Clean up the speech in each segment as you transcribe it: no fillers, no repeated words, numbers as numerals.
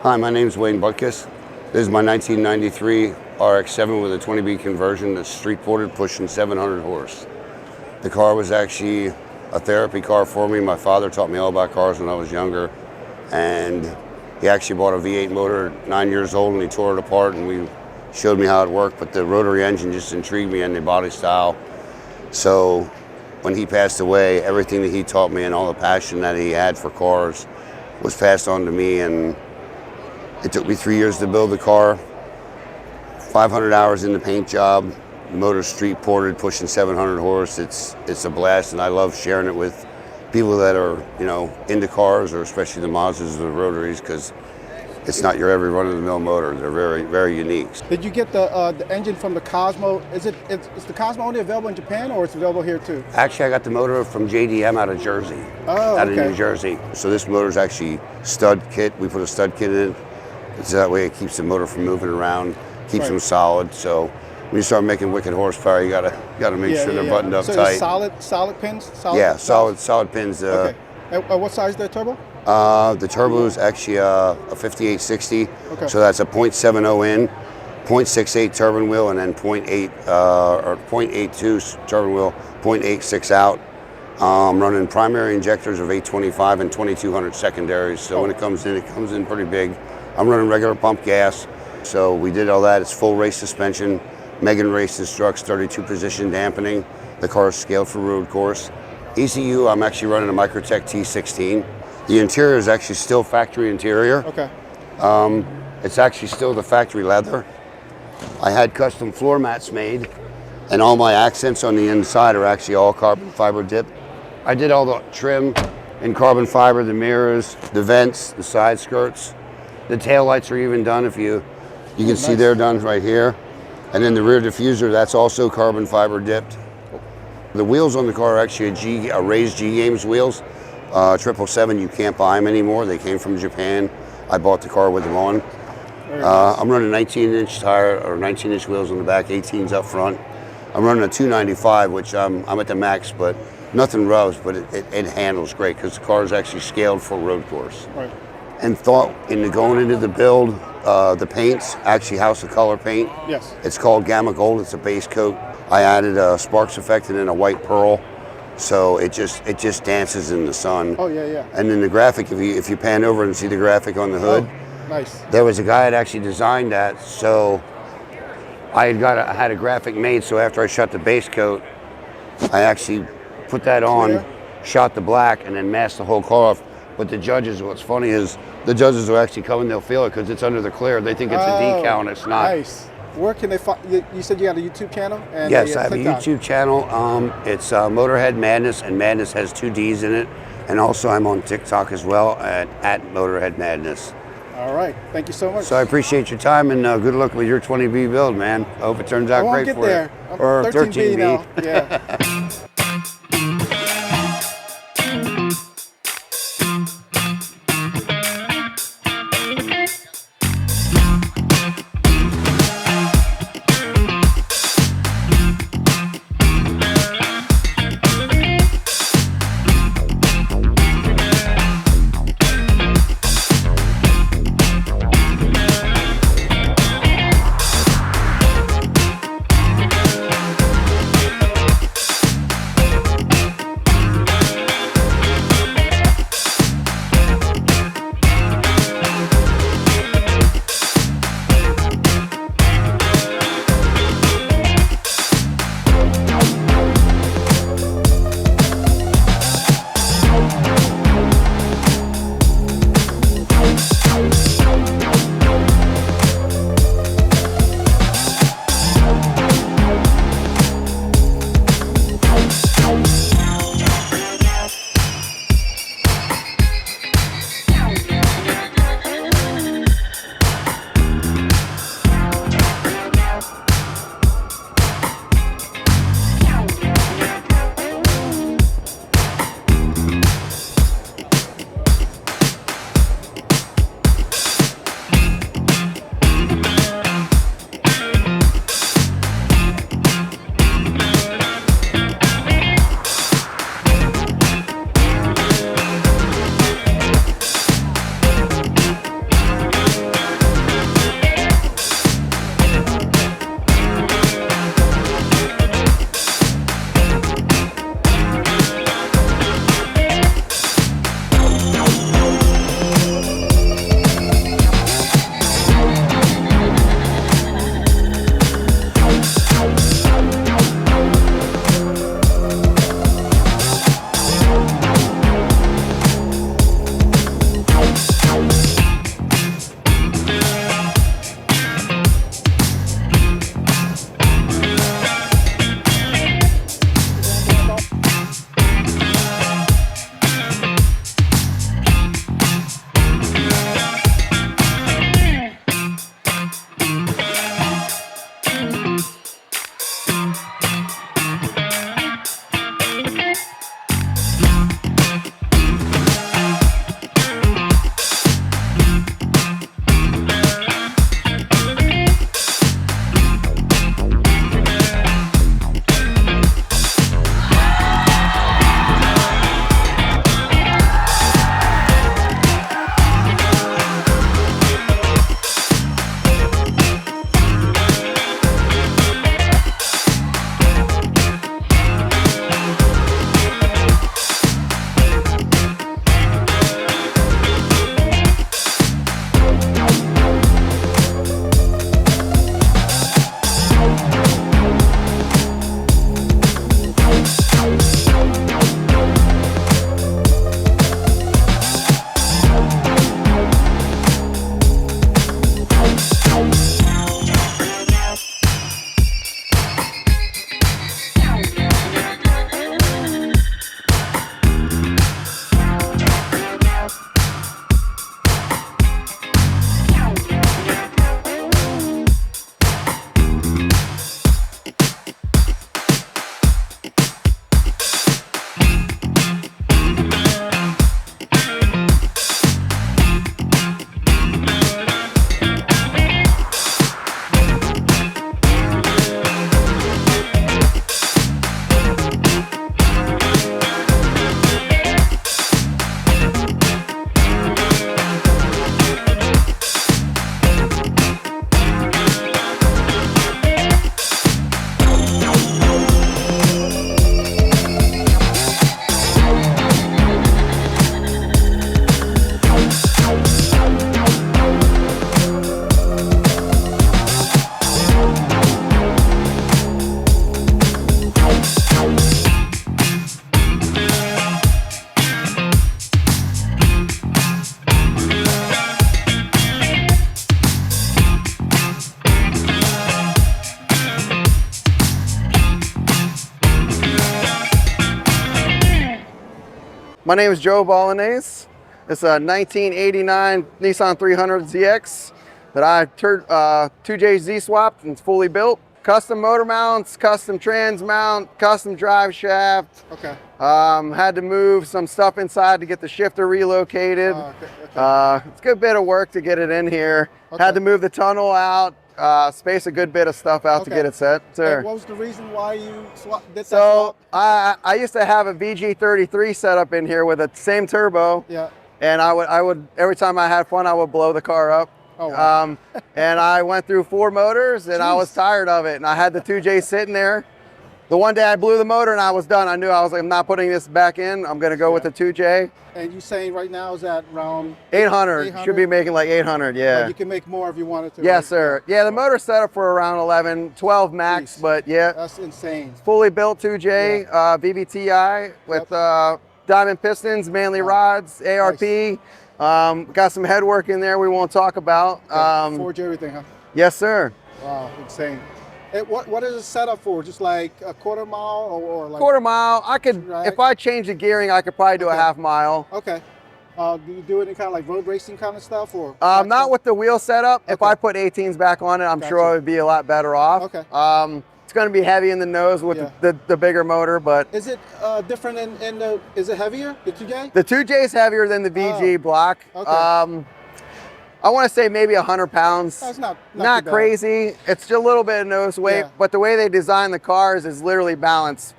Hi, my name's Wayne Butkus. This is my 1993 RX-7 with a 20B conversion that's street-ported, pushing 700 horse. The car was actually a therapy car for me. My father taught me all about cars when I was younger, and he actually bought a V8 motor at 9 years old, and he tore it apart, and we showed me how it worked, but the rotary engine just intrigued me and the body style. So when he passed away, everything that he taught me and all the passion that he had for cars was passed on to me, and it took me 3 years to build the car, 500 hours in the paint job, motor street ported, pushing 700 horse. It's a blast, and I love sharing it with people that are, into cars, or especially the Mazdas or the rotaries, because it's not your every run-of-the-mill motor. They're very, very unique. Did you get the engine from the Cosmo? Is the Cosmo only available in Japan, or it's available here too? Actually, I got the motor from JDM out of Jersey. Oh, out okay. of New Jersey. So this motor's actually stud kit. We put a stud kit in it. So that way it keeps the motor from moving around, keeps them solid. So when you start making wicked horsepower, you gotta make sure they're buttoned up tight. So solid pins? Solid pins. Okay. And what size is that turbo? The turbo is actually a 5860. Okay. So that's a 0.70 in, 0.68 turbine wheel, and then 0.8 or 0.82 turbine wheel, 0.86 out. I'm running primary injectors of 825 and 2200 secondaries. So when it comes in pretty big. I'm running regular pump gas. So we did all that. It's full race suspension, Megan race instructs, 32 position dampening. The car is scaled for road course. ECU, I'm actually running a Microtech T16. The interior is actually still factory interior. Okay. It's actually still the factory leather. I had custom floor mats made, and all my accents on the inside are actually all carbon fiber dipped. I did all the trim in carbon fiber, the mirrors, the vents, the side skirts. The tail lights are even done. If you can see they're done right here. And then the rear diffuser, that's also carbon fiber dipped. The wheels on the car are actually a raised G Games wheels. 777, you can't buy them anymore. They came from Japan. I bought the car with them on. I'm running 19-inch tire, or 19-inch wheels on the back, 18s up front. I'm running a 295, which I'm at the max, but nothing rubs, but it handles great because the car is actually scaled for road course. Right. And thought going into the build, the paints, actually House of Color paint. Yes. It's called Gamma Gold. It's a base coat. I added a Sparks effect and then a white pearl, so it just dances in the sun. Oh yeah. And then the graphic, if you pan over and see the graphic on the hood, nice. There was a guy that actually designed that. So I had a graphic made. So after I shot the base coat, I actually put that on, shot the black, and then masked the whole car off. But the judges, what's funny is the judges will actually come and they'll feel it because it's under the clear. They think it's a decal, and it's not. Nice. Where can they find? You said you got a YouTube channel? And yes, I have a YouTube channel. It's Motorhead Madness, and Madness has 2 D's in it. And also I'm on TikTok as well at Motorhead Madness. All right. Thank you so much. So I appreciate your time, and good luck with your 20B build, man. I hope it turns out great for you. Or 13B now. Yeah. My name is Joe Bolognese. It's a 1989 Nissan 300ZX that I 2J Z-swapped and it's fully built. Custom motor mounts, custom trans mount, custom drive shaft. Okay. Had to move some stuff inside to get the shifter relocated. It's a good bit of work to get it in here. Okay. Had to move the tunnel out, space a good bit of stuff out to get it set. Sir. And what was the reason why you did that So swap? I used to have a VG33 setup in here with the same turbo. Yeah. And I would every time I had fun, I would blow the car up. Oh, wow. And I went through 4 motors and I was tired of it. And I had the 2J sitting there. The one day I blew the motor and I was done. I knew I was like, I'm not putting this back in. I'm going to go with the 2J. And you saying right now is that around 800. Should be making like 800, yeah. But you can make more if you wanted to. Yes, sir. Yeah, the motor's set up for around 11, 12 max, but yeah. That's insane. Fully built 2J, VVTi with diamond pistons, manly rods, ARP. Got some headwork in there we won't talk about. Forge everything, huh? Yes, sir. Wow, insane. What is it set up for? Just like a quarter mile or like? Quarter mile. I could, if I change the gearing, I could probably do a half mile. Okay. Do you do any kind of like road racing kind of stuff or? Not with the wheel setup. If I put 18s back on it, I'm sure I would be a lot better off. Okay. It's going to be heavy in the nose with the bigger motor, but. Is it different in the, is it heavier, the 2J? The 2J is heavier than the VG block. Okay. I want to say maybe 100 pounds. That's not crazy. It's just a little bit of nose weight, but the way they design the cars is literally balanced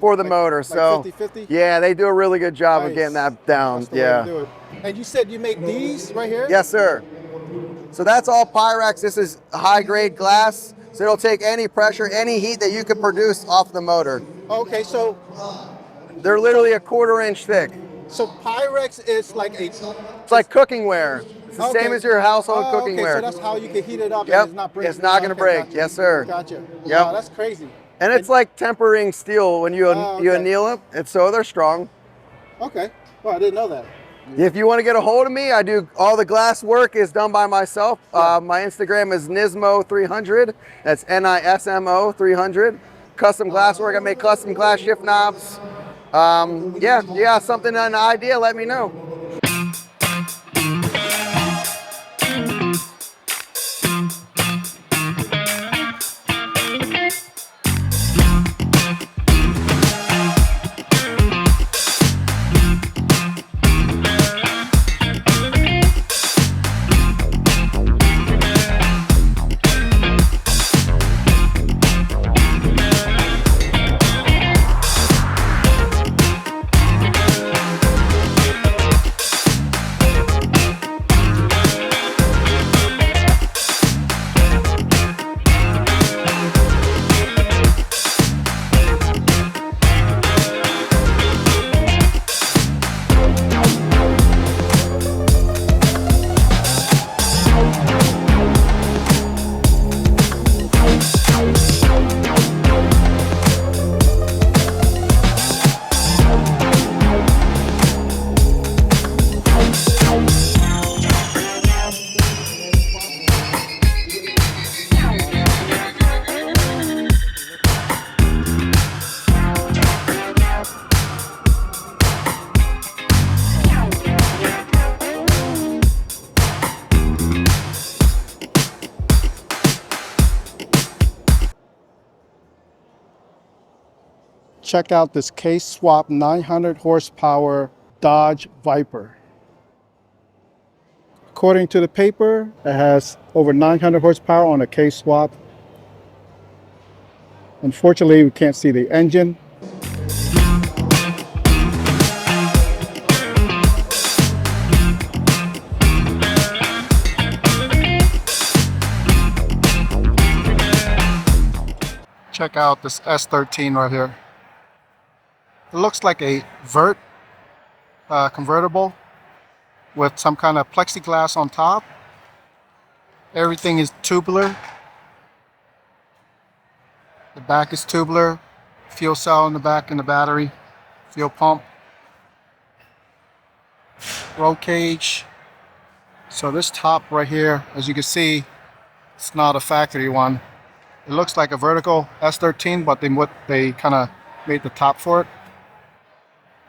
for the motor. So 50-50? Yeah, they do a really good job of getting that down. That's the way to do it. And you said you make these right here? Yes, sir. So that's all Pyrex. This is high grade glass. So it'll take any pressure, any heat that you could produce off the motor. Okay, so they're literally a 1/4 inch thick. So Pyrex is like it's like cooking ware. It's the same as your household cooking ware. So that's how you can heat it up and it's not breaking. It's not going to break. Gotcha. Yes, sir. Gotcha. Yep. Wow, that's crazy. And it's like tempering steel when you anneal it. And so they're strong. Okay. Well, I didn't know that. If you want to get a hold of me, I do all the glass work is done by myself. My Instagram is Nismo300. That's Nismo 300. Custom glass work. I make custom glass shift knobs. Yeah, you got something, an idea, let me know. Check out this case swap 900 horsepower Dodge Viper. According to the paper, it has over 900 horsepower on a case swap. Unfortunately, we can't see the engine. Check out this S13 right here. It looks like a vert convertible with some kind of plexiglass on top. Everything is tubular. The back is tubular. Fuel cell in the back and the battery. Fuel pump. Roll cage. So this top right here, as you can see, it's not a factory one. It looks like a vertical S13, but they kind of made the top for it.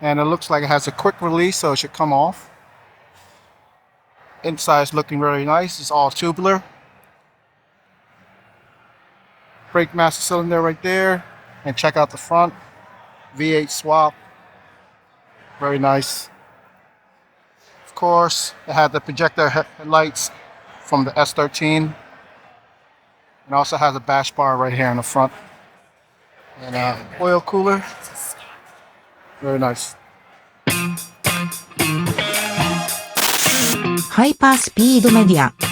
And it looks like it has a quick release, so it should come off. Inside is looking very nice. It's all tubular. Brake master cylinder right there. And check out the front. V8 swap. Very nice. Of course, it had the projector headlights from the S13. It also has a bash bar right here in the front. And oil cooler. Very nice. ハイパースピードメディア